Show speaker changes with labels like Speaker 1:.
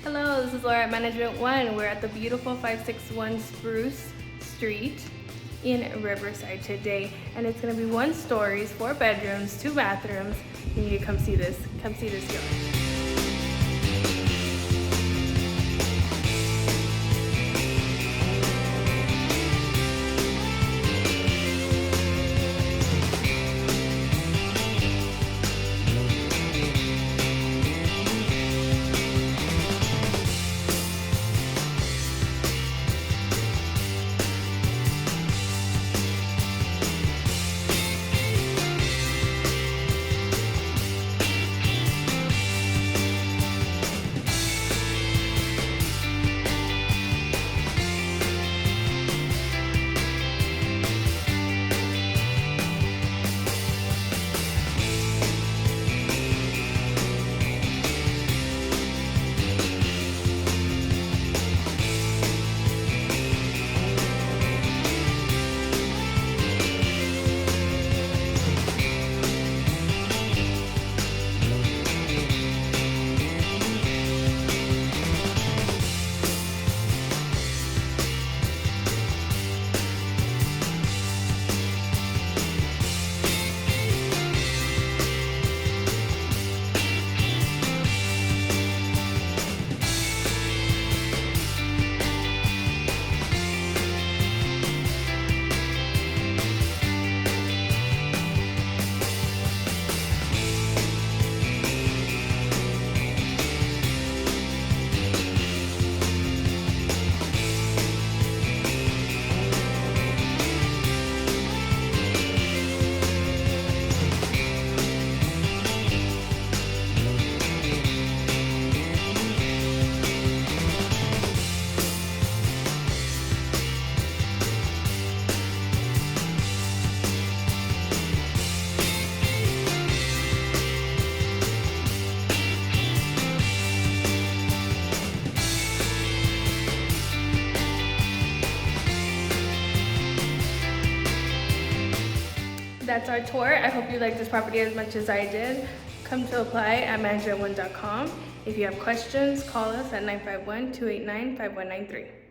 Speaker 1: Hello, this is Laura at Management 1. We're at the beautiful 561 Spruce Street in Riverside today, and it's going to be 1 stories, 4 bedrooms, 2 bathrooms. You need to come see this. Come see this yard. That's our tour. I hope you liked this property as much as I did. Come to apply at management1.com. If you have questions, call us at 951-289-5193.